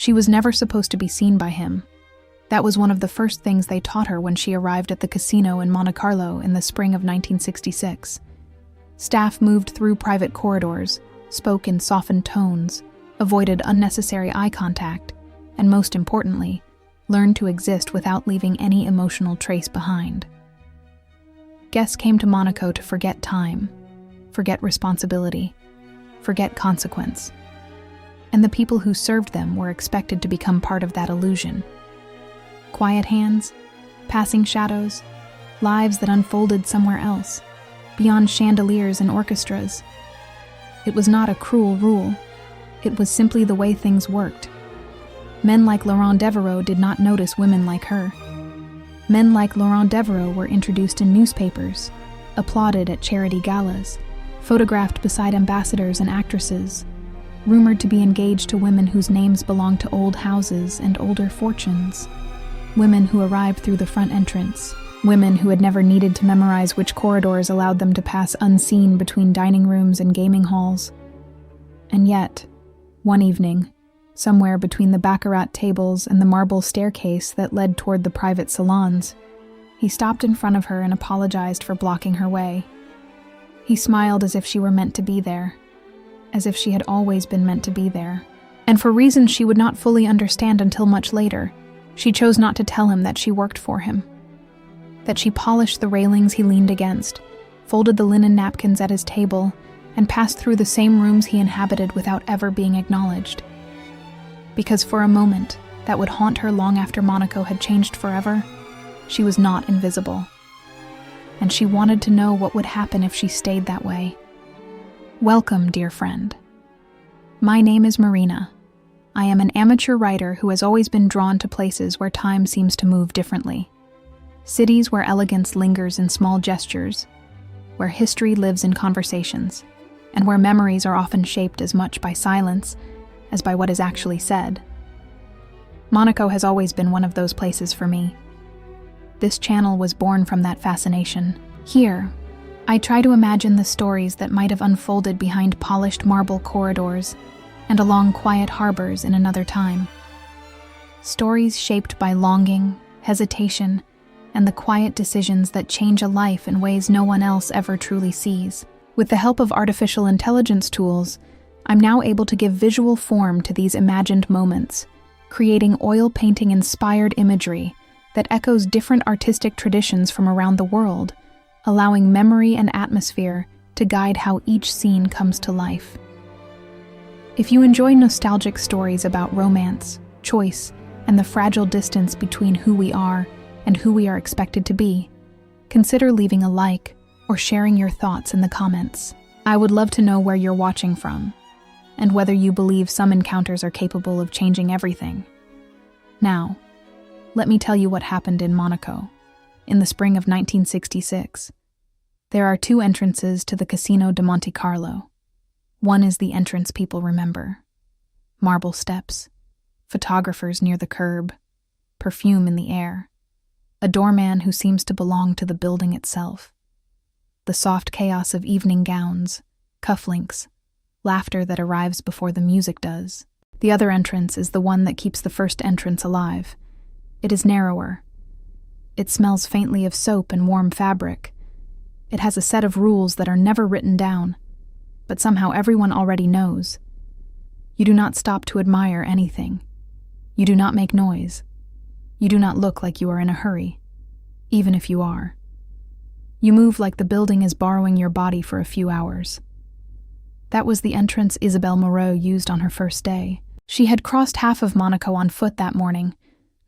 She was never supposed to be seen by him. That was one of the first things they taught her when she arrived at the casino in Monaco in the spring of 1966. Staff moved through private corridors, spoke in softened tones, avoided unnecessary eye contact, and most importantly, learned to exist without leaving any emotional trace behind. Guests came to Monaco to forget time, forget responsibility, forget consequence. And the people who served them were expected to become part of that illusion. Quiet hands, passing shadows, lives that unfolded somewhere else, beyond chandeliers and orchestras. It was not a cruel rule. It was simply the way things worked. Men like Laurent Devereaux did not notice women like her. Men like Laurent Devereaux were introduced in newspapers, applauded at charity galas, photographed beside ambassadors and actresses, rumored to be engaged to women whose names belonged to old houses and older fortunes. Women who arrived through the front entrance. Women who had never needed to memorize which corridors allowed them to pass unseen between dining rooms and gaming halls. And yet, one evening, somewhere between the baccarat tables and the marble staircase that led toward the private salons, he stopped in front of her and apologized for blocking her way. He smiled as if she were meant to be there, as if she had always been meant to be there. And for reasons she would not fully understand until much later, she chose not to tell him that she worked for him. That she polished the railings he leaned against, folded the linen napkins at his table, and passed through the same rooms he inhabited without ever being acknowledged. Because for a moment, that would haunt her long after Monaco had changed forever, she was not invisible. And she wanted to know what would happen if she stayed that way. Welcome, dear friend. My name is Marina. I am an amateur writer who has always been drawn to places where time seems to move differently. Cities where elegance lingers in small gestures, where history lives in conversations, and where memories are often shaped as much by silence as by what is actually said. Monaco has always been one of those places for me. This channel was born from that fascination. Here, I try to imagine the stories that might have unfolded behind polished marble corridors and along quiet harbors in another time. Stories shaped by longing, hesitation, and the quiet decisions that change a life in ways no one else ever truly sees. With the help of artificial intelligence tools, I'm now able to give visual form to these imagined moments, creating oil painting-inspired imagery that echoes different artistic traditions from around the world, allowing memory and atmosphere to guide how each scene comes to life. If you enjoy nostalgic stories about romance, choice, and the fragile distance between who we are and who we are expected to be, consider leaving a like or sharing your thoughts in the comments. I would love to know where you're watching from, and whether you believe some encounters are capable of changing everything. Now, let me tell you what happened in Monaco, in the spring of 1966. There are two entrances to the Casino de Monte Carlo. One is the entrance people remember. Marble steps, photographers near the curb, perfume in the air, a doorman who seems to belong to the building itself. The soft chaos of evening gowns, cufflinks, laughter that arrives before the music does. The other entrance is the one that keeps the first entrance alive. It is narrower. It smells faintly of soap and warm fabric. It has a set of rules that are never written down, but somehow everyone already knows. You do not stop to admire anything. You do not make noise. You do not look like you are in a hurry, even if you are. You move like the building is borrowing your body for a few hours. That was the entrance Isabelle Moreau used on her first day. She had crossed half of Monaco on foot that morning,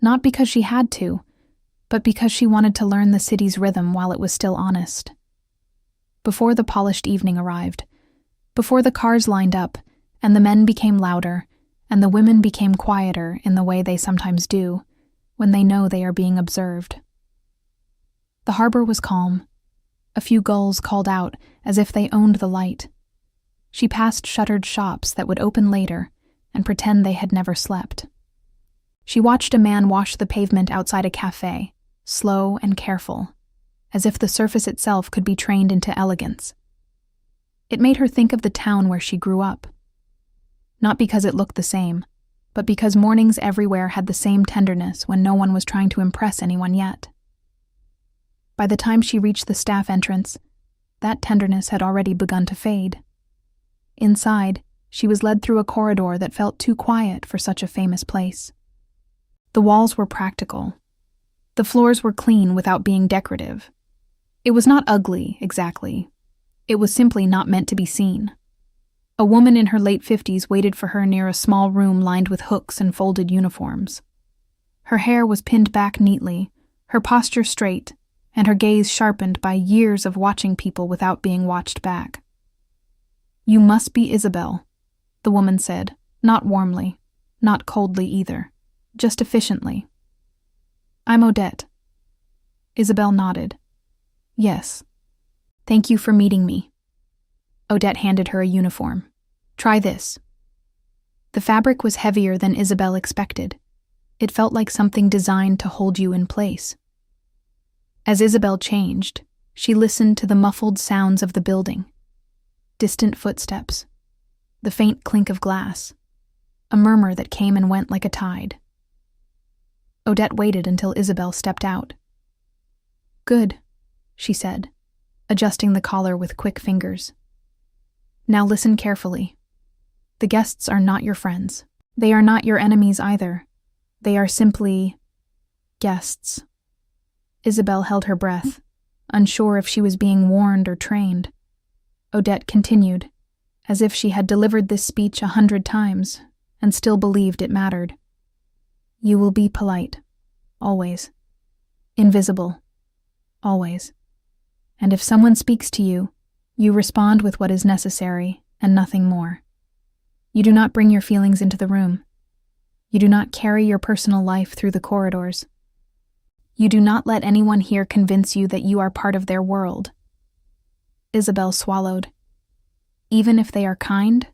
not because she had to, but because she wanted to learn the city's rhythm while it was still honest. Before the polished evening arrived, before the cars lined up, and the men became louder, and the women became quieter in the way they sometimes do, when they know they are being observed. The harbor was calm. A few gulls called out as if they owned the light. She passed shuttered shops that would open later and pretend they had never slept. She watched a man wash the pavement outside a cafe, slow and careful, as if the surface itself could be trained into elegance. It made her think of the town where she grew up. Not because it looked the same, but because mornings everywhere had the same tenderness when no one was trying to impress anyone yet. By the time she reached the staff entrance, that tenderness had already begun to fade. Inside, she was led through a corridor that felt too quiet for such a famous place. The walls were practical. The floors were clean without being decorative. It was not ugly, exactly. It was simply not meant to be seen. A woman in her late 50s waited for her near a small room lined with hooks and folded uniforms. Her hair was pinned back neatly, her posture straight, and her gaze sharpened by years of watching people without being watched back. "You must be Isabel," the woman said, not warmly, not coldly either, just efficiently. "I'm Odette." Isabel nodded. "Yes. Thank you for meeting me." Odette handed her a uniform. "Try this." The fabric was heavier than Isabel expected. It felt like something designed to hold you in place. As Isabel changed, she listened to the muffled sounds of the building. Distant footsteps, the faint clink of glass, a murmur that came and went like a tide. Odette waited until Isabel stepped out. "Good," she said, adjusting the collar with quick fingers. "Now listen carefully. The guests are not your friends. They are not your enemies either. They are simply guests." Isabel held her breath, unsure if she was being warned or trained. Odette continued, as if she had delivered this speech 100 times and still believed it mattered. "You will be polite, always. Invisible, always. And if someone speaks to you, you respond with what is necessary and nothing more. You do not bring your feelings into the room. You do not carry your personal life through the corridors. You do not let anyone here convince you that you are part of their world." Isabel swallowed. "Even if they are kind?"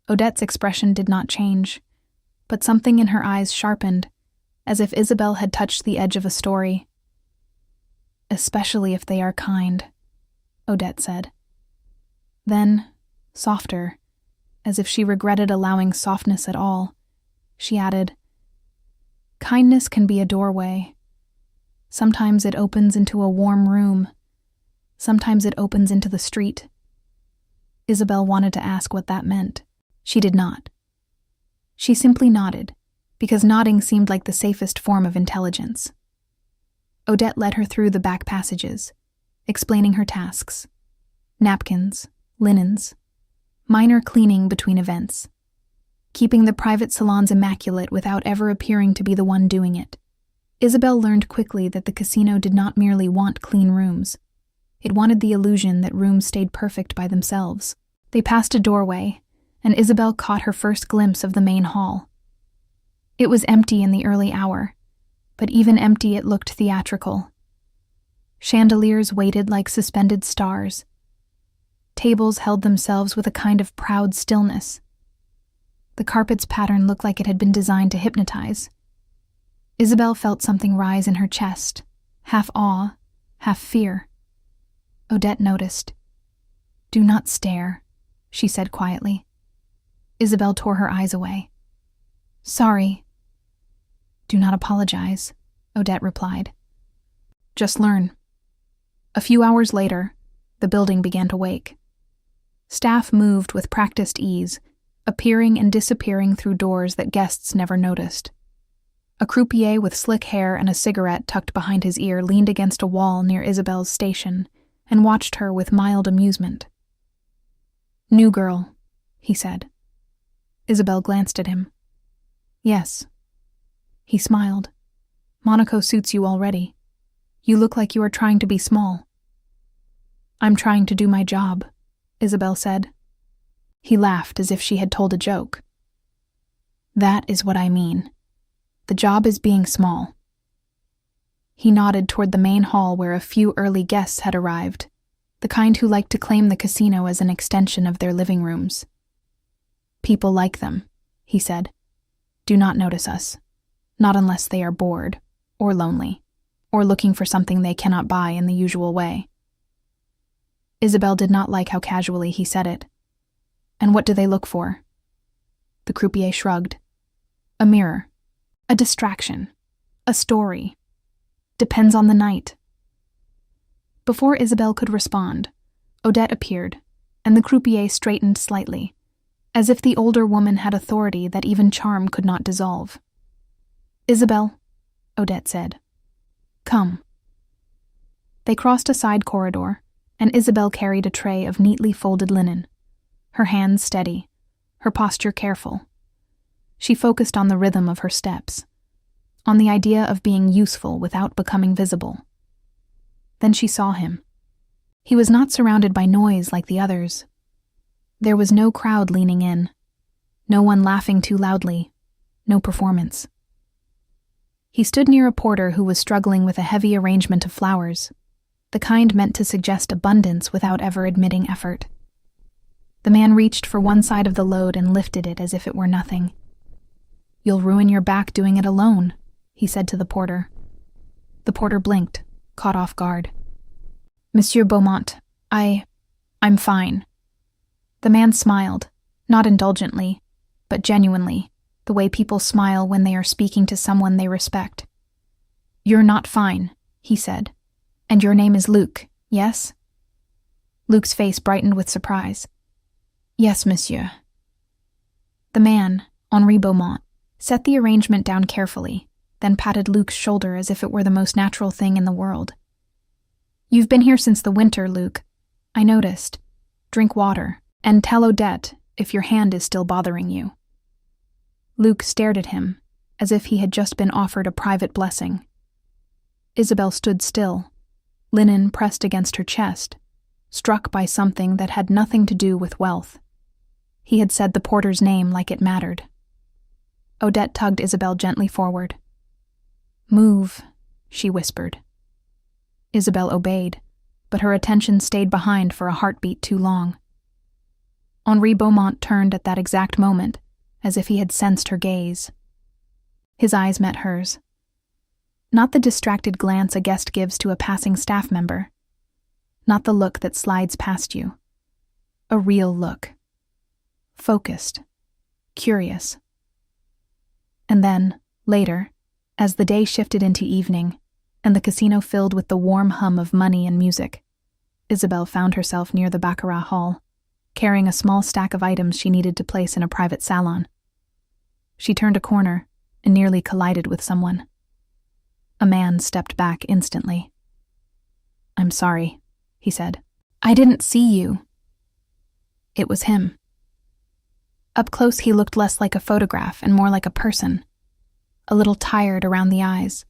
Odette's expression did not change, but something in her eyes sharpened, as if Isabel had touched the edge of a story. "Especially if they are kind," Odette said. Then, softer, as if she regretted allowing softness at all, she added, "Kindness can be a doorway. Sometimes it opens into a warm room. Sometimes it opens into the street." Isabel wanted to ask what that meant. She did not. She simply nodded, because nodding seemed like the safest form of intelligence. Odette led her through the back passages, explaining her tasks. Napkins, linens, minor cleaning between events. Keeping the private salons immaculate without ever appearing to be the one doing it. Isabel learned quickly that the casino did not merely want clean rooms. It wanted the illusion that rooms stayed perfect by themselves. They passed a doorway, and Isabel caught her first glimpse of the main hall. It was empty in the early hour, but even empty it looked theatrical. Chandeliers waited like suspended stars. Tables held themselves with a kind of proud stillness. The carpet's pattern looked like it had been designed to hypnotize. Isabel felt something rise in her chest, half awe, half fear. Odette noticed. "Do not stare," she said quietly. Isabel tore her eyes away. "Sorry." "Do not apologize," Odette replied. "Just learn." A few hours later, the building began to wake. Staff moved with practiced ease, appearing and disappearing through doors that guests never noticed. A croupier with slick hair and a cigarette tucked behind his ear leaned against a wall near Isabel's station and watched her with mild amusement. "New girl," he said. Isabel glanced at him. "Yes." He smiled. "Monaco suits you already. You look like you are trying to be small." "I'm trying to do my job," Isabel said. He laughed as if she had told a joke. "That is what I mean. The job is being small." He nodded toward the main hall where a few early guests had arrived, the kind who liked to claim the casino as an extension of their living rooms. "People like them," he said. "Do not notice us. Not unless they are bored, or lonely, or looking for something they cannot buy in the usual way." Isabel did not like how casually he said it. "And what do they look for?" The croupier shrugged. A mirror. A distraction. A story. Depends on the night. Before Isabel could respond, Odette appeared, and the croupier straightened slightly, as if the older woman had authority that even charm could not dissolve. "Isabel," Odette said. "Come." They crossed a side corridor, and Isabel carried a tray of neatly folded linen, her hands steady, her posture careful. She focused on the rhythm of her steps, on the idea of being useful without becoming visible. Then she saw him. He was not surrounded by noise like the others. There was no crowd leaning in, no one laughing too loudly, no performance. He stood near a porter who was struggling with a heavy arrangement of flowers, the kind meant to suggest abundance without ever admitting effort. The man reached for one side of the load and lifted it as if it were nothing. "You'll ruin your back doing it alone," he said to the porter. The porter blinked, caught off guard. "Monsieur Beaumont, I'm fine." The man smiled, not indulgently, but genuinely, the way people smile when they are speaking to someone they respect. "You're not fine," he said. "And your name is Luc, yes?" Luc's face brightened with surprise. "Yes, monsieur." The man, Henri Beaumont, set the arrangement down carefully, then patted Luc's shoulder as if it were the most natural thing in the world. "You've been here since the winter, Luc. I noticed. Drink water, and tell Odette if your hand is still bothering you." Luc stared at him, as if he had just been offered a private blessing. Isabel stood still, linen pressed against her chest, struck by something that had nothing to do with wealth. He had said the porter's name like it mattered. Odette tugged Isabel gently forward. "Move," she whispered. Isabel obeyed, but her attention stayed behind for a heartbeat too long. Henri Beaumont turned at that exact moment, as if he had sensed her gaze. His eyes met hers. Not the distracted glance a guest gives to a passing staff member. Not the look that slides past you. A real look. Focused. Curious. And then, later, as the day shifted into evening, and the casino filled with the warm hum of money and music, Isabel found herself near the baccarat hall, carrying a small stack of items she needed to place in a private salon. She turned a corner and nearly collided with someone. A man stepped back instantly. "I'm sorry," he said. "I didn't see you." It was him. Up close he looked less like a photograph and more like a person, a little tired around the eyes.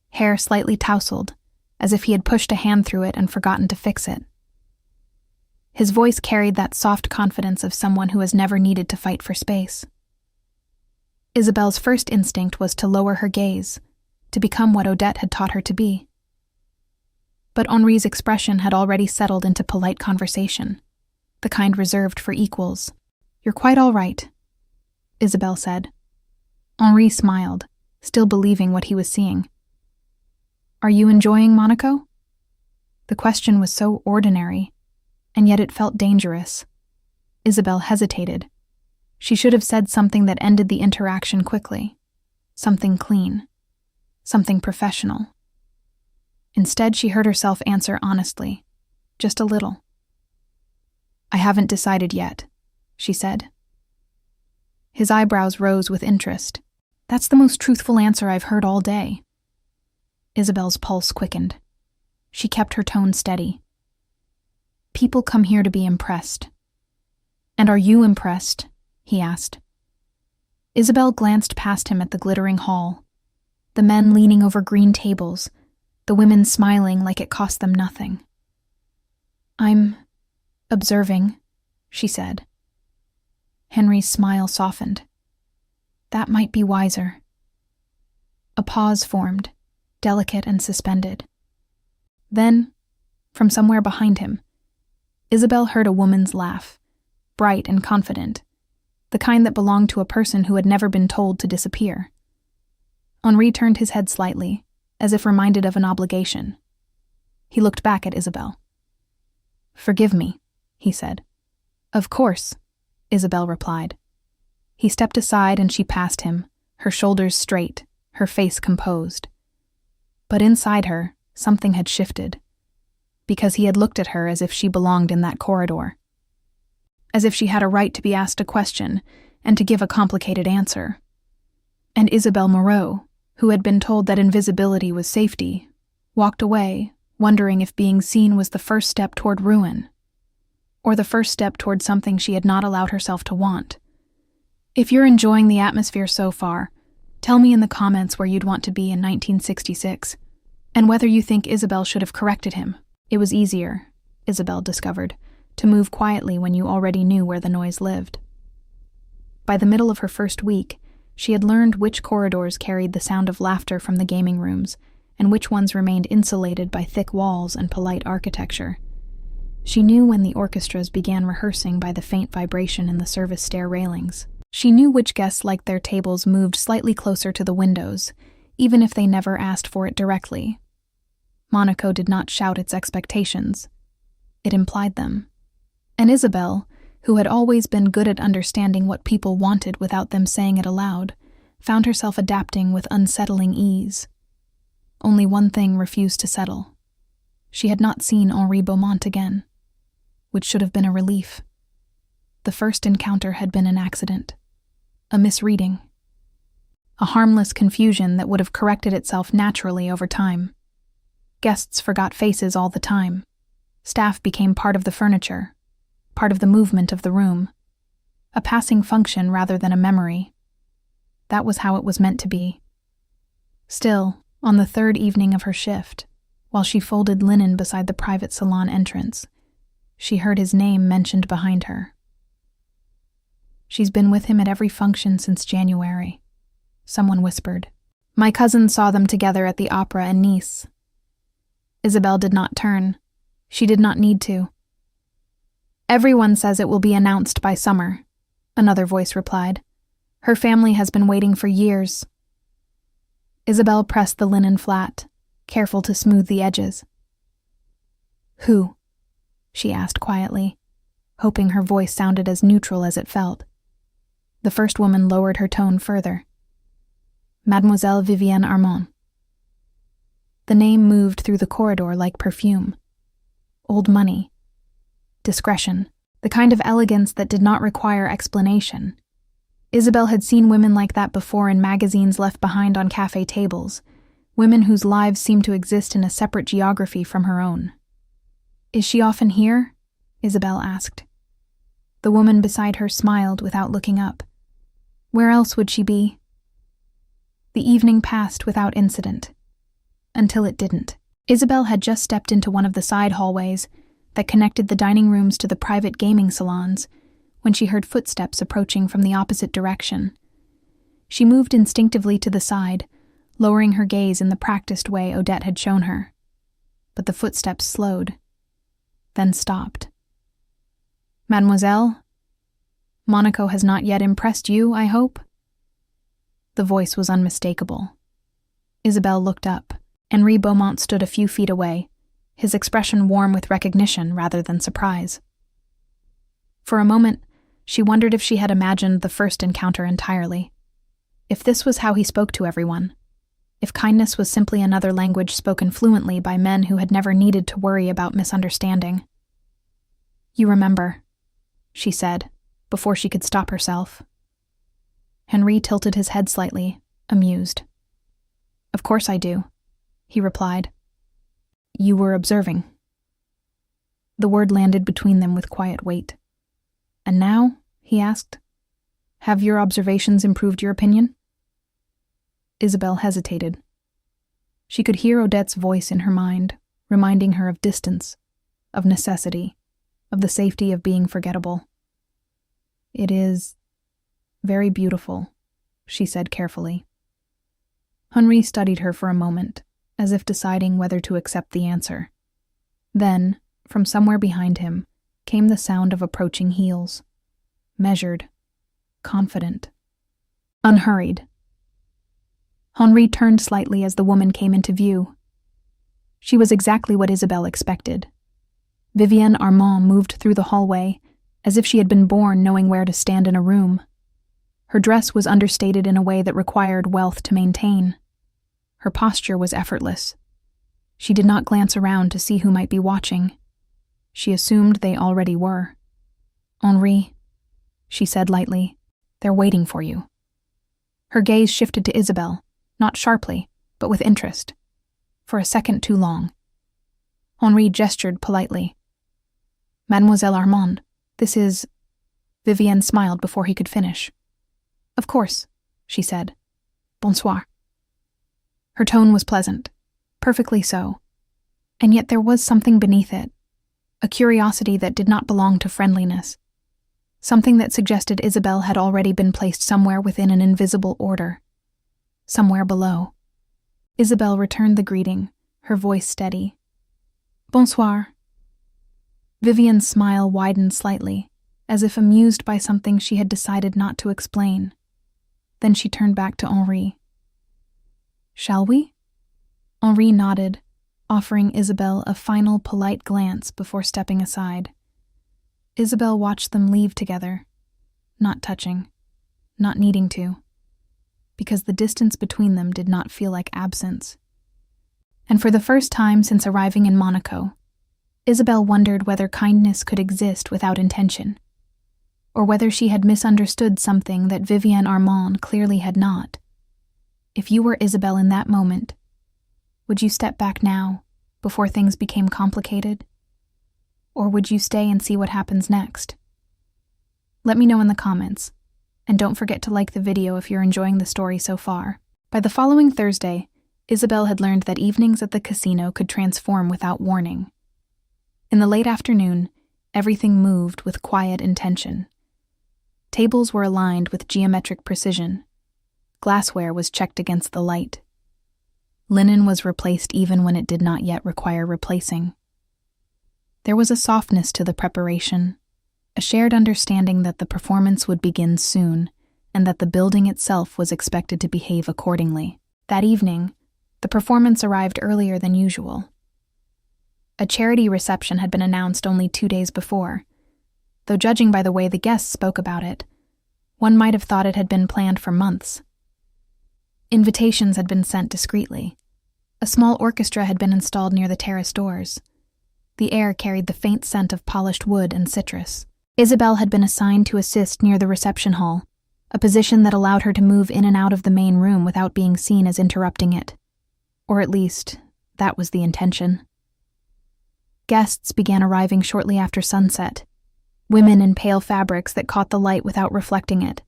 Hair slightly tousled, as if he had pushed a hand through it and forgotten to fix it. His voice carried that soft confidence of someone who has never needed to fight for space. Isabel's first instinct was to lower her gaze, to become what Odette had taught her to be. But Henri's expression had already settled into polite conversation, the kind reserved for equals. "You're quite all right," Isabel said. Henri smiled, still believing what he was seeing. "Are you enjoying Monaco?" The question was so ordinary, and yet it felt dangerous. Isabel hesitated. She should have said something that ended the interaction quickly. Something clean. Something professional. Instead, she heard herself answer honestly. Just a little. "I haven't decided yet," she said. His eyebrows rose with interest. "That's the most truthful answer I've heard all day." Isabel's pulse quickened. She kept her tone steady. "People come here to be impressed." "And are you impressed?" he asked. Isabel glanced past him at the glittering hall, the men leaning over green tables, the women smiling like it cost them nothing. "I'm observing," she said. Henry's smile softened. "That might be wiser." A pause formed, delicate and suspended. Then, from somewhere behind him, Isabel heard a woman's laugh, bright and confident, the kind that belonged to a person who had never been told to disappear. Henri turned his head slightly, as if reminded of an obligation. He looked back at Isabel. "Forgive me," he said. "Of course," Isabel replied. He stepped aside and she passed him, her shoulders straight, her face composed. But inside her, something had shifted, because he had looked at her as if she belonged in that corridor, as if she had a right to be asked a question and to give a complicated answer. And Isabelle Moreau, who had been told that invisibility was safety, walked away, wondering if being seen was the first step toward ruin, or the first step toward something she had not allowed herself to want. If you're enjoying the atmosphere so far, tell me in the comments where you'd want to be in 1966, and whether you think Isabelle should have corrected him. It was easier, Isabelle discovered, to move quietly when you already knew where the noise lived. By the middle of her first week, she had learned which corridors carried the sound of laughter from the gaming rooms, and which ones remained insulated by thick walls and polite architecture. She knew when the orchestras began rehearsing by the faint vibration in the service stair railings. She knew which guests liked their tables moved slightly closer to the windows, even if they never asked for it directly. Monaco did not shout its expectations. It implied them. And Isabelle, who had always been good at understanding what people wanted without them saying it aloud, found herself adapting with unsettling ease. Only one thing refused to settle. She had not seen Henri Beaumont again, which should have been a relief. The first encounter had been an accident, a misreading, a harmless confusion that would have corrected itself naturally over time. Guests forgot faces all the time. Staff became part of the furniture, part of the movement of the room, a passing function rather than a memory. That was how it was meant to be. Still, on the third evening of her shift, while she folded linen beside the private salon entrance, she heard his name mentioned behind her. "She's been with him at every function since January," someone whispered. "My cousin saw them together at the opera in Nice." Isabelle did not turn. She did not need to. "Everyone says it will be announced by summer," another voice replied. "Her family has been waiting for years." Isabelle pressed the linen flat, careful to smooth the edges. "Who?" she asked quietly, hoping her voice sounded as neutral as it felt. The first woman lowered her tone further. "Mademoiselle Vivienne Armand." The name moved through the corridor like perfume. Old money. Discretion. The kind of elegance that did not require explanation. Isabelle had seen women like that before in magazines left behind on cafe tables, women whose lives seemed to exist in a separate geography from her own. "Is she often here?" Isabelle asked. The woman beside her smiled without looking up. Where else would she be? The evening passed without incident. Until it didn't. Isabelle had just stepped into one of the side hallways that connected the dining rooms to the private gaming salons when she heard footsteps approaching from the opposite direction. She moved instinctively to the side, lowering her gaze in the practiced way Odette had shown her. But the footsteps slowed, then stopped. "Mademoiselle? Monaco has not yet impressed you, I hope?" The voice was unmistakable. Isabelle looked up. Henri Beaumont stood a few feet away, his expression warm with recognition rather than surprise. For a moment, she wondered if she had imagined the first encounter entirely. If this was how he spoke to everyone. If kindness was simply another language spoken fluently by men who had never needed to worry about misunderstanding. "You remember," she said, before she could stop herself. Henri tilted his head slightly, amused. "Of course I do," he replied. "You were observing." The word landed between them with quiet weight. "And now?" he asked. "Have your observations improved your opinion?" Isabelle hesitated. She could hear Odette's voice in her mind, reminding her of distance, of necessity, of the safety of being forgettable. "It is very beautiful," she said carefully. Henri studied her for a moment, as if deciding whether to accept the answer. Then, from somewhere behind him, came the sound of approaching heels. Measured, confident, unhurried. Henri turned slightly as the woman came into view. She was exactly what Isabelle expected. Vivienne Armand moved through the hallway, as if she had been born knowing where to stand in a room. Her dress was understated in a way that required wealth to maintain. Her posture was effortless. She did not glance around to see who might be watching. She assumed they already were. "Henri," she said lightly, "they're waiting for you." Her gaze shifted to Isabel, not sharply, but with interest. For a second too long. Henri gestured politely. "Mademoiselle Armande, this is—" Vivienne smiled before he could finish. "Of course," she said. "Bonsoir." Her tone was pleasant, perfectly so, and yet there was something beneath it, a curiosity that did not belong to friendliness, something that suggested Isabel had already been placed somewhere within an invisible order, somewhere below. Isabel returned the greeting, her voice steady. "Bonsoir." Vivienne's smile widened slightly, as if amused by something she had decided not to explain. Then she turned back to Henri. "Shall we?" Henri nodded, offering Isabel a final polite glance before stepping aside. Isabel watched them leave together, not touching, not needing to, because the distance between them did not feel like absence. And for the first time since arriving in Monaco, Isabel wondered whether kindness could exist without intention, or whether she had misunderstood something that Vivienne Armand clearly had not. If you were Isabel in that moment, would you step back now, before things became complicated? Or would you stay and see what happens next? Let me know in the comments, and don't forget to like the video if you're enjoying the story so far. By the following Thursday, Isabel had learned that evenings at the casino could transform without warning. In the late afternoon, everything moved with quiet intention. Tables were aligned with geometric precision. Glassware was checked against the light. Linen was replaced even when it did not yet require replacing. There was a softness to the preparation, a shared understanding that the performance would begin soon, and that the building itself was expected to behave accordingly. That evening, the performance arrived earlier than usual. A charity reception had been announced only 2 days before, though judging by the way the guests spoke about it, one might have thought it had been planned for months. Invitations had been sent discreetly. A small orchestra had been installed near the terrace doors. The air carried the faint scent of polished wood and citrus. Isabel had been assigned to assist near the reception hall, a position that allowed her to move in and out of the main room without being seen as interrupting it. Or at least, that was the intention. Guests began arriving shortly after sunset, women in pale fabrics that caught the light without reflecting it,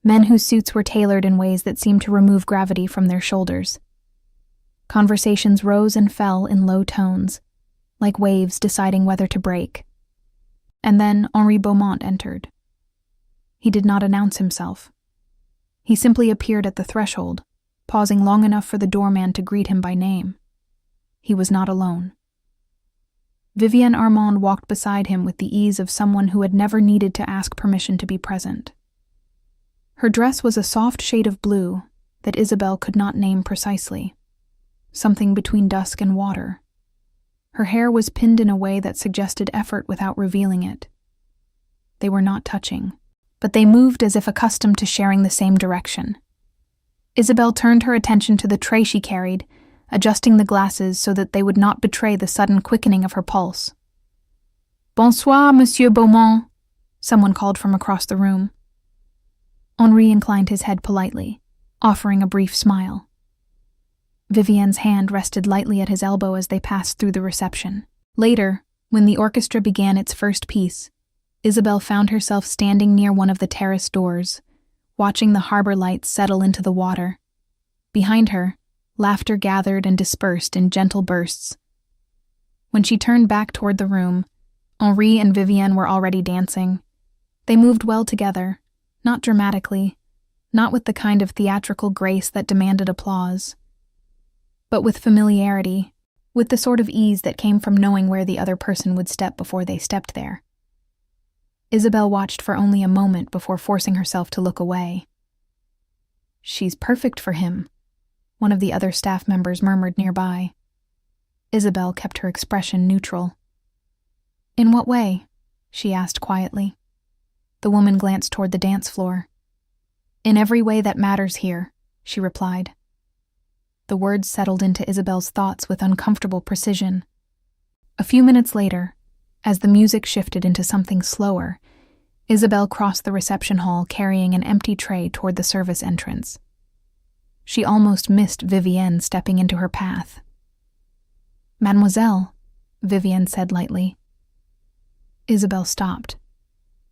men whose suits were tailored in ways that seemed to remove gravity from their shoulders. Conversations rose and fell in low tones, like waves deciding whether to break. And then Henri Beaumont entered. He did not announce himself. He simply appeared at the threshold, pausing long enough for the doorman to greet him by name. He was not alone. Vivienne Armand walked beside him with the ease of someone who had never needed to ask permission to be present. Her dress was a soft shade of blue that Isabel could not name precisely, something between dusk and water. Her hair was pinned in a way that suggested effort without revealing it. They were not touching, but they moved as if accustomed to sharing the same direction. Isabel turned her attention to the tray she carried, adjusting the glasses so that they would not betray the sudden quickening of her pulse. "Bonsoir, Monsieur Beaumont," someone called from across the room. Henri inclined his head politely, offering a brief smile. Vivienne's hand rested lightly at his elbow as they passed through the reception. Later, when the orchestra began its first piece, Isabel found herself standing near one of the terrace doors, watching the harbor lights settle into the water. Behind her, laughter gathered and dispersed in gentle bursts. When she turned back toward the room, Henri and Vivienne were already dancing. They moved well together, not dramatically, not with the kind of theatrical grace that demanded applause, but with familiarity, with the sort of ease that came from knowing where the other person would step before they stepped there. Isabel watched for only a moment before forcing herself to look away. "She's perfect for him," one of the other staff members murmured nearby. Isabel kept her expression neutral. "In what way?" she asked quietly. The woman glanced toward the dance floor. "In every way that matters here," she replied. The words settled into Isabel's thoughts with uncomfortable precision. A few minutes later, as the music shifted into something slower, Isabel crossed the reception hall carrying an empty tray toward the service entrance. She almost missed Vivienne stepping into her path. "Mademoiselle," Vivienne said lightly. Isabel stopped.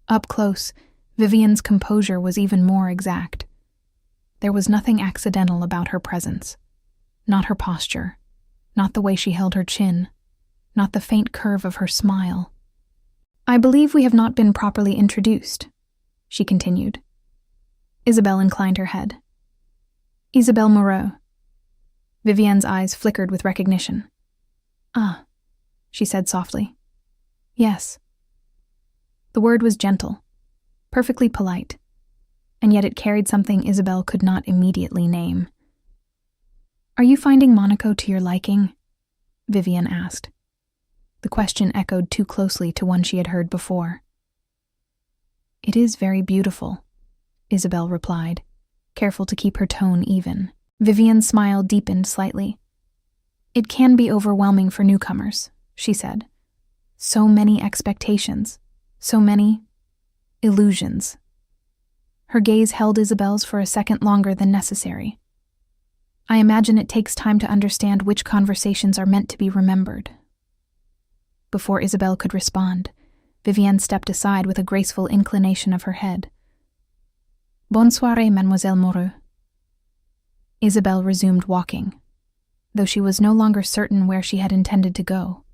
Up close, Vivienne's composure was even more exact. There was nothing accidental about her presence. Not her posture, not the way she held her chin, not the faint curve of her smile. "I believe we have not been properly introduced," she continued. Isabel inclined her head. "Isabelle Moreau." Vivienne's eyes flickered with recognition. "Ah," she said softly. "Yes." The word was gentle, perfectly polite, and yet it carried something Isabel could not immediately name. "Are you finding Monaco to your liking?" Vivienne asked. The question echoed too closely to one she had heard before. "It is very beautiful," Isabel replied, careful to keep her tone even. Vivienne's smile deepened slightly. "It can be overwhelming for newcomers," she said. "So many expectations, so many illusions." Her gaze held Isabel's for a second longer than necessary. "I imagine it takes time to understand which conversations are meant to be remembered." Before Isabel could respond, Vivienne stepped aside with a graceful inclination of her head. "Bonne soirée, Mademoiselle Moreau." Isabel resumed walking, though she was no longer certain where she had intended to go,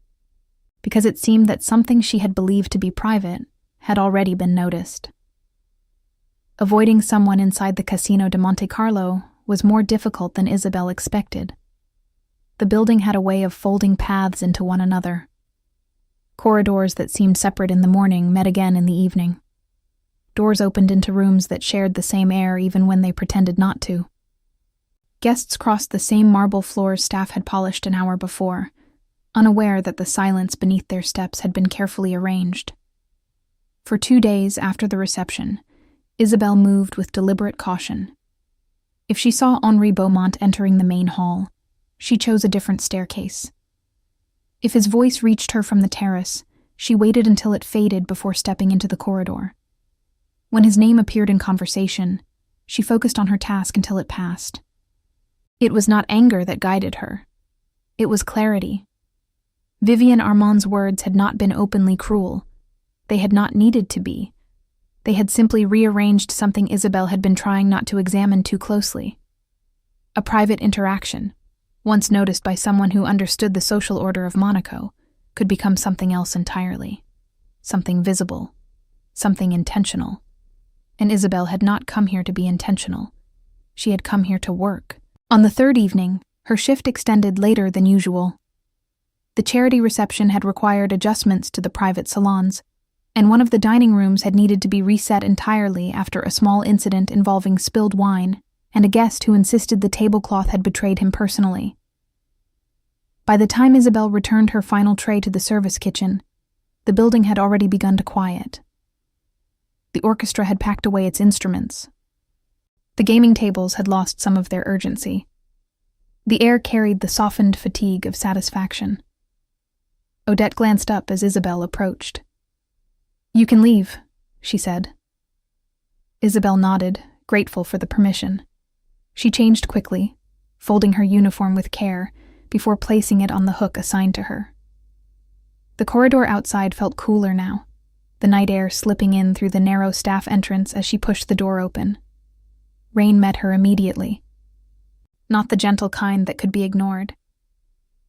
because it seemed that something she had believed to be private had already been noticed. Avoiding someone inside the Casino de Monte Carlo was more difficult than Isabel expected. The building had a way of folding paths into one another. Corridors that seemed separate in the morning met again in the evening. Doors opened into rooms that shared the same air even when they pretended not to. Guests crossed the same marble floors staff had polished an hour before, unaware that the silence beneath their steps had been carefully arranged. For 2 days after the reception, Isabel moved with deliberate caution. If she saw Henri Beaumont entering the main hall, she chose a different staircase. If his voice reached her from the terrace, she waited until it faded before stepping into the corridor. When his name appeared in conversation, she focused on her task until it passed. It was not anger that guided her. It was clarity. Vivienne Armand's words had not been openly cruel. They had not needed to be. They had simply rearranged something Isabel had been trying not to examine too closely. A private interaction, once noticed by someone who understood the social order of Monaco, could become something else entirely. Something visible. Something intentional. And Isabel had not come here to be intentional. She had come here to work. On the third evening, her shift extended later than usual. The charity reception had required adjustments to the private salons, and one of the dining rooms had needed to be reset entirely after a small incident involving spilled wine and a guest who insisted the tablecloth had betrayed him personally. By the time Isabel returned her final tray to the service kitchen, the building had already begun to quiet. The orchestra had packed away its instruments. The gaming tables had lost some of their urgency. The air carried the softened fatigue of satisfaction. Odette glanced up as Isabel approached. "You can leave," she said. Isabel nodded, grateful for the permission. She changed quickly, folding her uniform with care, before placing it on the hook assigned to her. The corridor outside felt cooler now, the night air slipping in through the narrow staff entrance as she pushed the door open. Rain met her immediately. Not the gentle kind that could be ignored.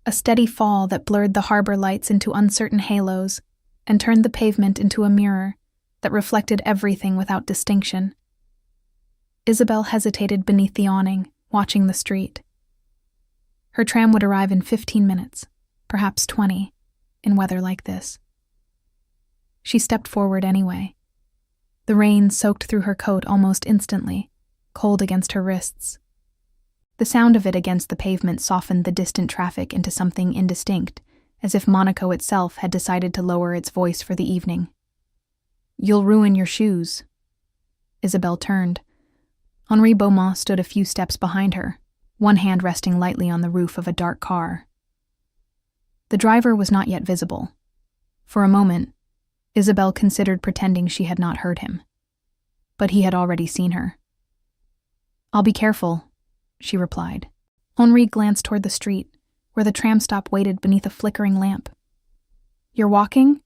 A steady fall that blurred the harbor lights into uncertain halos and turned the pavement into a mirror that reflected everything without distinction. Isabel hesitated beneath the awning, watching the street. Her tram would arrive in 15 minutes, perhaps 20, in weather like this. She stepped forward anyway. The rain soaked through her coat almost instantly, cold against her wrists. The sound of it against the pavement softened the distant traffic into something indistinct, as if Monaco itself had decided to lower its voice for the evening. "You'll ruin your shoes." Isabel turned. Henri Beaumont stood a few steps behind her, one hand resting lightly on the roof of a dark car. The driver was not yet visible. For a moment, Isabelle considered pretending she had not heard him. But he had already seen her. "I'll be careful," she replied. Henri glanced toward the street, where the tram stop waited beneath a flickering lamp. "You're walking?"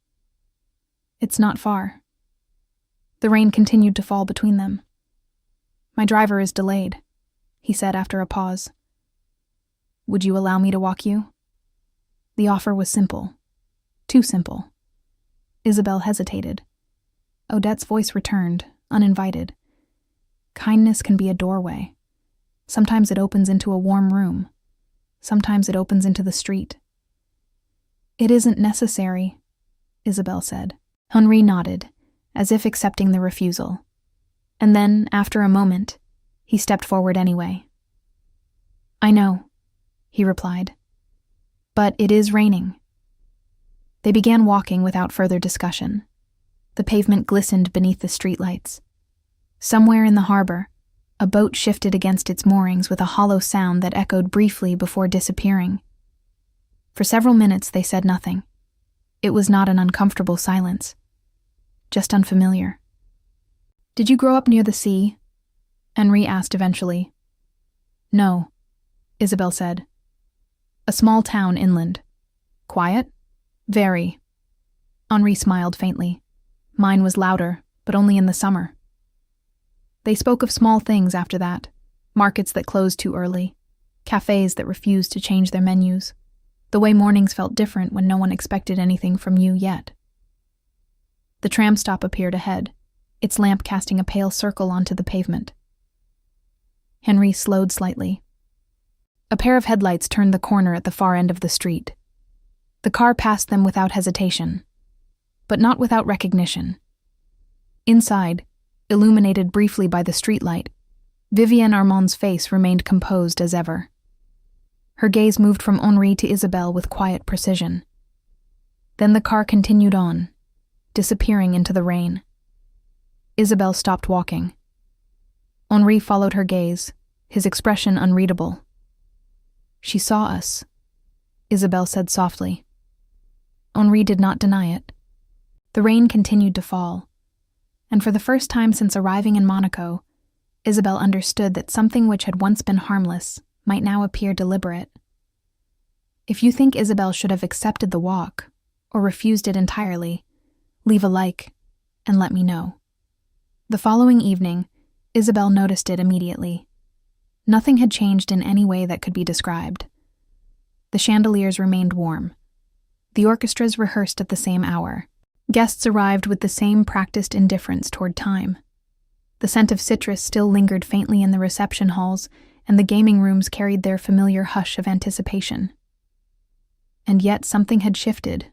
"It's not far." The rain continued to fall between them. "My driver is delayed," he said after a pause. "Would you allow me to walk you?" The offer was simple. Too simple. Isabelle hesitated. Odette's voice returned, uninvited. "Kindness can be a doorway. Sometimes it opens into a warm room. Sometimes it opens into the street." "It isn't necessary," Isabelle said. Henri nodded, as if accepting the refusal. And then, after a moment, he stepped forward anyway. "I know," he replied. "But it is raining." They began walking without further discussion. The pavement glistened beneath the streetlights. Somewhere in the harbor, a boat shifted against its moorings with a hollow sound that echoed briefly before disappearing. For several minutes they said nothing. It was not an uncomfortable silence, just unfamiliar. "Did you grow up near the sea?" Henri asked eventually. "No," Isabelle said. "A small town inland. Quiet?" "Very." Henri smiled faintly. "Mine was louder, but only in the summer." They spoke of small things after that, markets that closed too early, cafes that refused to change their menus, the way mornings felt different when no one expected anything from you yet. The tram stop appeared ahead, its lamp casting a pale circle onto the pavement. Henri slowed slightly. A pair of headlights turned the corner at the far end of the street. The car passed them without hesitation, but not without recognition. Inside, illuminated briefly by the streetlight, Vivienne Armand's face remained composed as ever. Her gaze moved from Henri to Isabelle with quiet precision. Then the car continued on, disappearing into the rain. Isabelle stopped walking. Henri followed her gaze, his expression unreadable. "She saw us," Isabelle said softly. Henri did not deny it. The rain continued to fall, and for the first time since arriving in Monaco, Isabelle understood that something which had once been harmless might now appear deliberate. If you think Isabelle should have accepted the walk, or refused it entirely, leave a like and let me know. The following evening, Isabelle noticed it immediately. Nothing had changed in any way that could be described. The chandeliers remained warm. The orchestras rehearsed at the same hour. Guests arrived with the same practiced indifference toward time. The scent of citrus still lingered faintly in the reception halls, and the gaming rooms carried their familiar hush of anticipation. And yet something had shifted.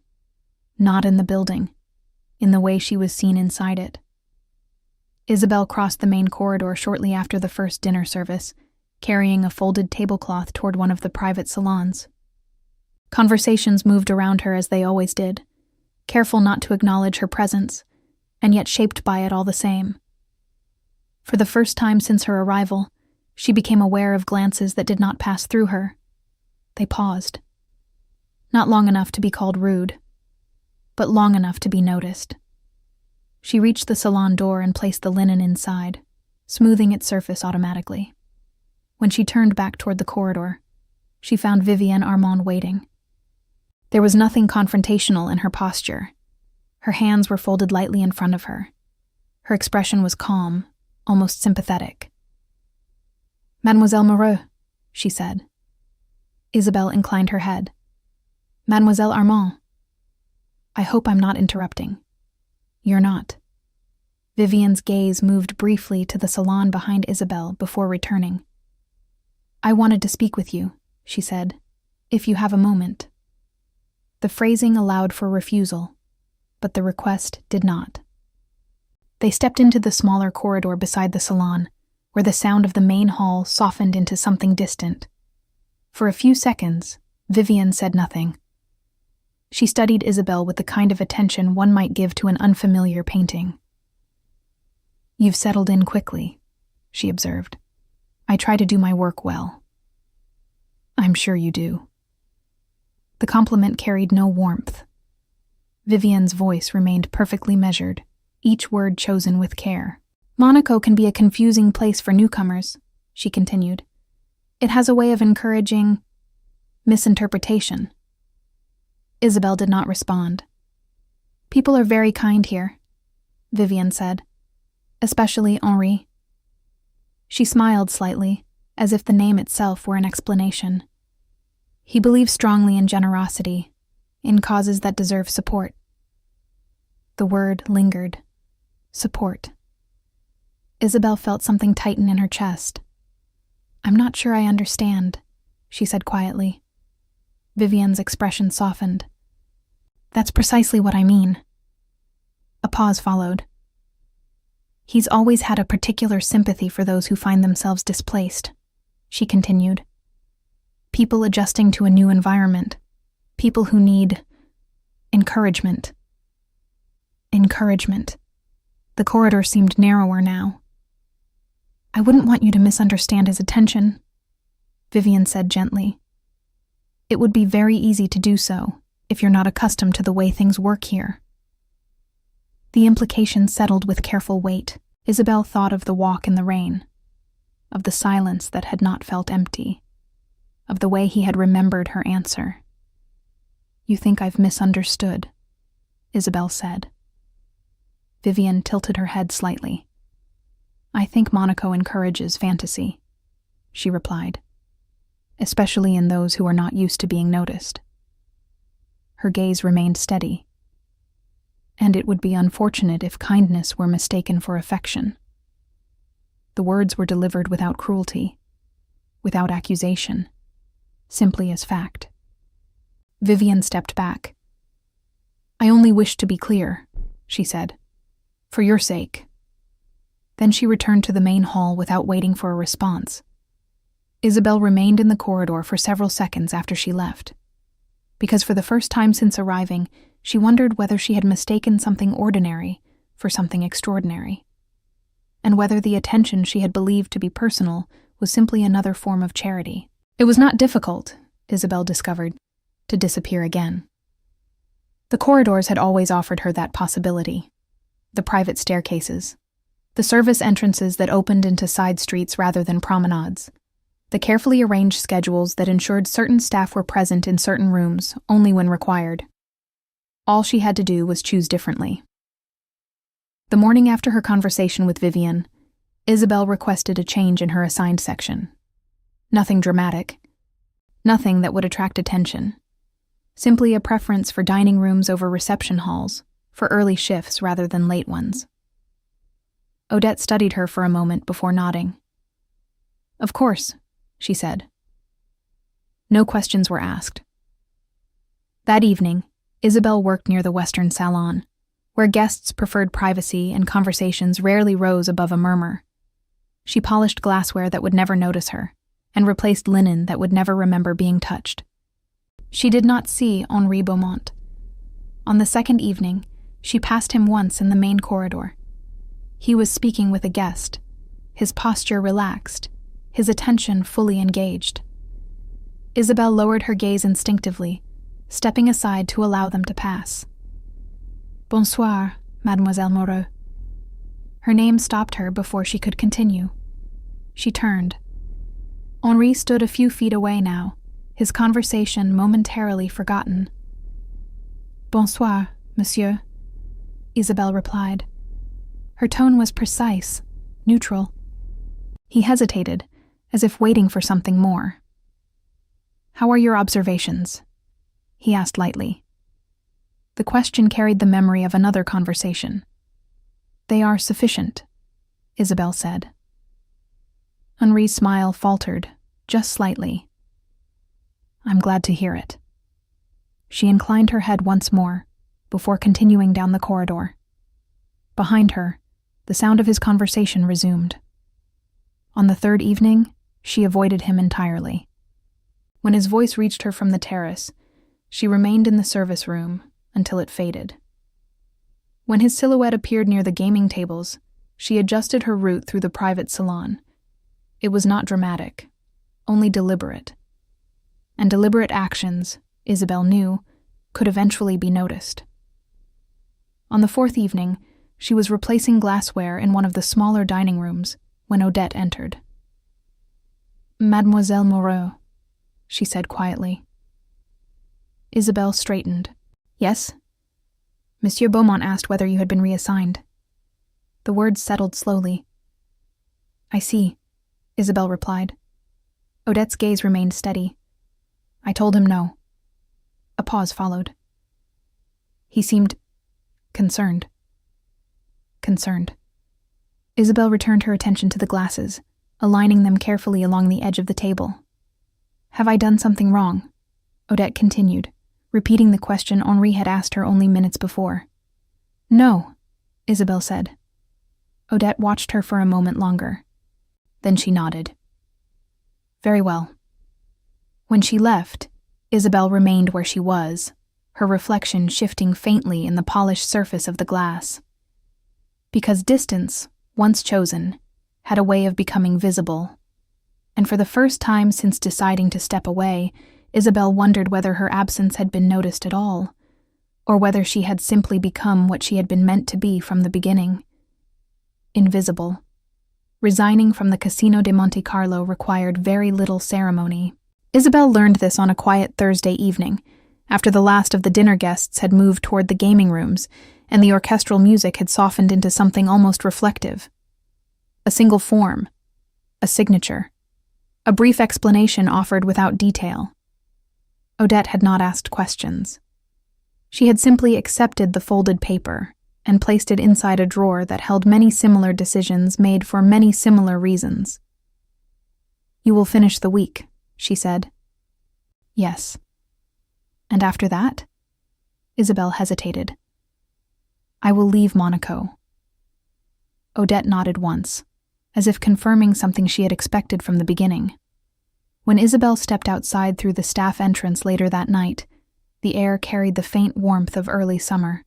Not in the building, in the way she was seen inside it. Isabelle crossed the main corridor shortly after the first dinner service, carrying a folded tablecloth toward one of the private salons. Conversations moved around her as they always did, careful not to acknowledge her presence, and yet shaped by it all the same. For the first time since her arrival, she became aware of glances that did not pass through her. They paused. Not long enough to be called rude, but long enough to be noticed. She reached the salon door and placed the linen inside, smoothing its surface automatically. When she turned back toward the corridor, she found Vivienne Armand waiting. There was nothing confrontational in her posture. Her hands were folded lightly in front of her. Her expression was calm, almost sympathetic. "Mademoiselle Moreau," she said. Isabelle inclined her head. "Mademoiselle Armand." "I hope I'm not interrupting." "You're not." Vivienne's gaze moved briefly to the salon behind Isabelle before returning. "I wanted to speak with you," she said, "if you have a moment." The phrasing allowed for refusal, but the request did not. They stepped into the smaller corridor beside the salon, where the sound of the main hall softened into something distant. For a few seconds, Vivienne said nothing. She studied Isabelle with the kind of attention one might give to an unfamiliar painting. "You've settled in quickly," she observed. I try to do my work well. I'm sure you do. The compliment carried no warmth. Vivian's voice remained perfectly measured, each word chosen with care. Monaco can be a confusing place for newcomers, she continued. It has a way of encouraging misinterpretation. Isabel did not respond. People are very kind here, Vivian said, especially Henri. She smiled slightly, as if the name itself were an explanation. He believes strongly in generosity, in causes that deserve support. The word lingered. Support. Isabel felt something tighten in her chest. I'm not sure I understand, she said quietly. Vivian's expression softened. That's precisely what I mean. A pause followed. He's always had a particular sympathy for those who find themselves displaced, she continued. People adjusting to a new environment. People who need encouragement. Encouragement. The corridor seemed narrower now. I wouldn't want you to misunderstand his attention, Vivian said gently. It would be very easy to do so if you're not accustomed to the way things work here. The implication settled with careful weight. Isabel thought of the walk in the rain, of the silence that had not felt empty, of the way he had remembered her answer. You think I've misunderstood, Isabel said. Vivian tilted her head slightly. I think Monaco encourages fantasy, she replied, especially in those who are not used to being noticed. Her gaze remained steady. And it would be unfortunate if kindness were mistaken for affection. The words were delivered without cruelty, without accusation, simply as fact. Vivian stepped back. I only wish to be clear, she said, for your sake. Then she returned to the main hall without waiting for a response. Isabel remained in the corridor for several seconds after she left, because for the first time since arriving, she wondered whether she had mistaken something ordinary for something extraordinary, and whether the attention she had believed to be personal was simply another form of charity. It was not difficult, Isabel discovered, to disappear again. The corridors had always offered her that possibility. The private staircases, the service entrances that opened into side streets rather than promenades, the carefully arranged schedules that ensured certain staff were present in certain rooms only when required. All she had to do was choose differently. The morning after her conversation with Vivian, Isabel requested a change in her assigned section. Nothing dramatic. Nothing that would attract attention. Simply a preference for dining rooms over reception halls, for early shifts rather than late ones. Odette studied her for a moment before nodding. Of course, she said. No questions were asked. That evening, Isabel worked near the Western Salon, where guests preferred privacy and conversations rarely rose above a murmur. She polished glassware that would never notice her, and replaced linen that would never remember being touched. She did not see Henri Beaumont. On the second evening, she passed him once in the main corridor. He was speaking with a guest, his posture relaxed, his attention fully engaged. Isabel lowered her gaze instinctively, stepping aside to allow them to pass. Bonsoir, Mademoiselle Moreau. Her name stopped her before she could continue. She turned. Henri stood a few feet away now, his conversation momentarily forgotten. Bonsoir, monsieur, Isabel replied. Her tone was precise, neutral. He hesitated, as if waiting for something more. How are your observations? He asked lightly. The question carried the memory of another conversation. They are sufficient, Isabel said. Henri's smile faltered, just slightly. I'm glad to hear it. She inclined her head once more, before continuing down the corridor. Behind her, the sound of his conversation resumed. On the third evening, she avoided him entirely. When his voice reached her from the terrace, she remained in the service room until it faded. When his silhouette appeared near the gaming tables, she adjusted her route through the private salon. It was not dramatic, only deliberate. And deliberate actions, Isabel knew, could eventually be noticed. On the fourth evening, she was replacing glassware in one of the smaller dining rooms when Odette entered. "Mademoiselle Moreau," she said quietly. Isabel straightened. "Yes?" "Monsieur Beaumont asked whether you had been reassigned." The words settled slowly. "I see," Isabel replied. Odette's gaze remained steady. "I told him no." A pause followed. "He seemed concerned." Concerned. Isabel returned her attention to the glasses, aligning them carefully along the edge of the table. "Have I done something wrong?" Odette continued, repeating the question Henri had asked her only minutes before. "No," Isabel said. Odette watched her for a moment longer. Then she nodded. "Very well." When she left, Isabel remained where she was, her reflection shifting faintly in the polished surface of the glass. Because distance, once chosen, had a way of becoming visible. And for the first time since deciding to step away, Isabel wondered whether her absence had been noticed at all, or whether she had simply become what she had been meant to be from the beginning. Invisible. Resigning from the Casino de Monte Carlo required very little ceremony. Isabel learned this on a quiet Thursday evening, after the last of the dinner guests had moved toward the gaming rooms, and the orchestral music had softened into something almost reflective. A single form. A signature. A brief explanation offered without detail. Odette had not asked questions. She had simply accepted the folded paper and placed it inside a drawer that held many similar decisions made for many similar reasons. "You will finish the week," she said. "Yes." "And after that?" Isabel hesitated. "I will leave Monaco." Odette nodded once, as if confirming something she had expected from the beginning. When Isabel stepped outside through the staff entrance later that night, the air carried the faint warmth of early summer.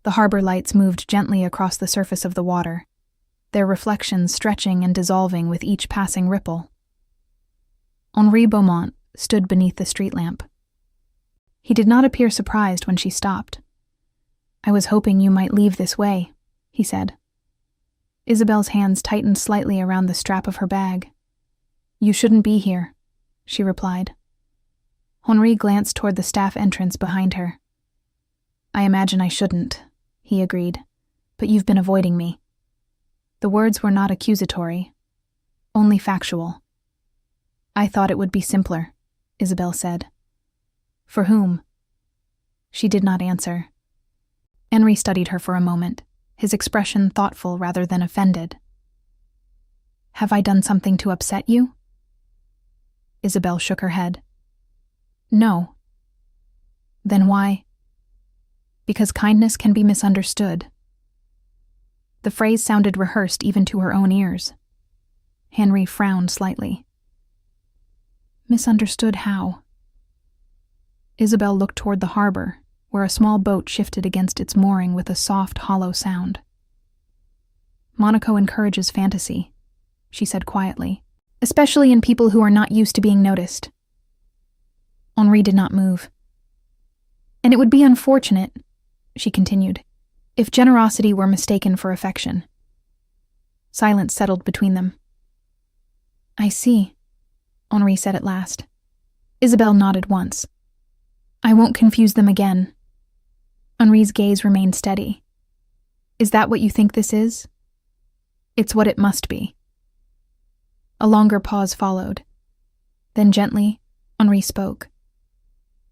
The harbor lights moved gently across the surface of the water, their reflections stretching and dissolving with each passing ripple. Henri Beaumont stood beneath the street lamp. He did not appear surprised when she stopped. "I was hoping you might leave this way," he said. Isabel's hands tightened slightly around the strap of her bag. "You shouldn't be here," she replied. Henri glanced toward the staff entrance behind her. "I imagine I shouldn't," he agreed, "but you've been avoiding me." The words were not accusatory, only factual. "I thought it would be simpler," Isabel said. "For whom?" She did not answer. Henri studied her for a moment, his expression thoughtful rather than offended. "Have I done something to upset you?" Isabel shook her head. "No." "Then why?" "Because kindness can be misunderstood." The phrase sounded rehearsed even to her own ears. Henri frowned slightly. "Misunderstood how?" Isabel looked toward the harbor, where a small boat shifted against its mooring with a soft, hollow sound. "Monaco encourages fantasy," she said quietly, "especially in people who are not used to being noticed." Henri did not move. "And it would be unfortunate," she continued, "if generosity were mistaken for affection." Silence settled between them. "I see," Henri said at last. Isabel nodded once. "I won't confuse them again." Henri's gaze remained steady. "Is that what you think this is?" "It's what it must be." A longer pause followed. Then gently, Henri spoke.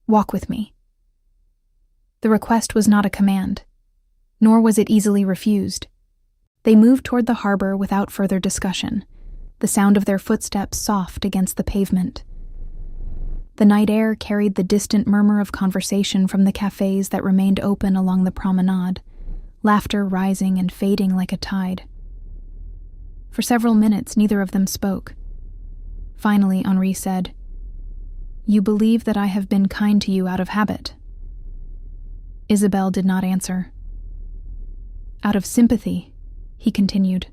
"Walk with me." The request was not a command, nor was it easily refused. They moved toward the harbor without further discussion, the sound of their footsteps soft against the pavement. The night air carried the distant murmur of conversation from the cafes that remained open along the promenade, laughter rising and fading like a tide. For several minutes, neither of them spoke. Finally, Henri said, "You believe that I have been kind to you out of habit?" Isabel did not answer. "Out of sympathy," he continued.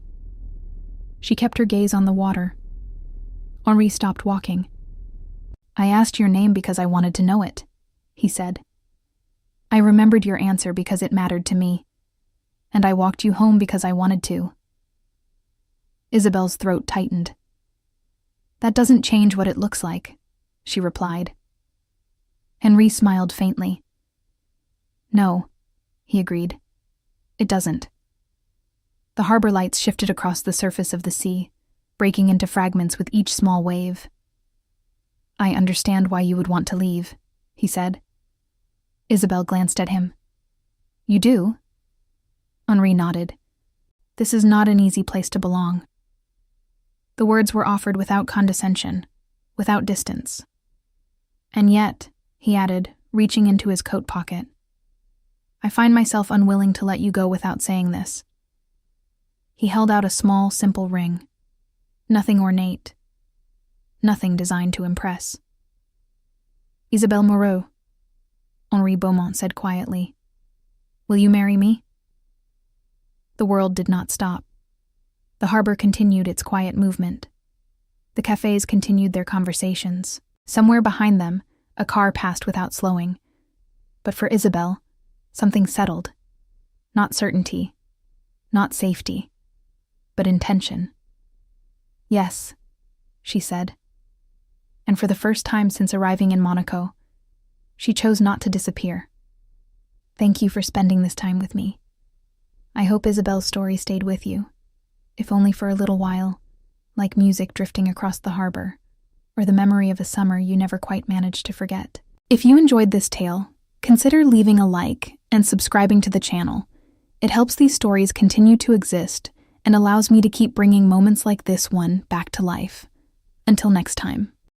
She kept her gaze on the water, Henri stopped walking. "I asked your name because I wanted to know it," he said. "I remembered your answer because it mattered to me, and I walked you home because I wanted to." Isabel's throat tightened. "That doesn't change what it looks like," she replied. Henri smiled faintly. "No," he agreed. "It doesn't." The harbor lights shifted across the surface of the sea, breaking into fragments with each small wave. "I understand why you would want to leave," he said. Isabel glanced at him. "You do?" Henri nodded. "This is not an easy place to belong." The words were offered without condescension, without distance. "And yet," he added, reaching into his coat pocket, "I find myself unwilling to let you go without saying this." He held out a small, simple ring. Nothing ornate. Nothing designed to impress. "Isabelle Moreau," Henri Beaumont said quietly. "Will you marry me?" The world did not stop. The harbor continued its quiet movement. The cafes continued their conversations. Somewhere behind them, a car passed without slowing. But for Isabel, something settled. Not certainty, not safety, but intention. "Yes," she said. And for the first time since arriving in Monaco, she chose not to disappear. "Thank you for spending this time with me. I hope Isabel's story stayed with you, if only for a little while, like music drifting across the harbor, or the memory of a summer you never quite managed to forget." If you enjoyed this tale, consider leaving a like and subscribing to the channel. It helps these stories continue to exist and allows me to keep bringing moments like this one back to life. Until next time.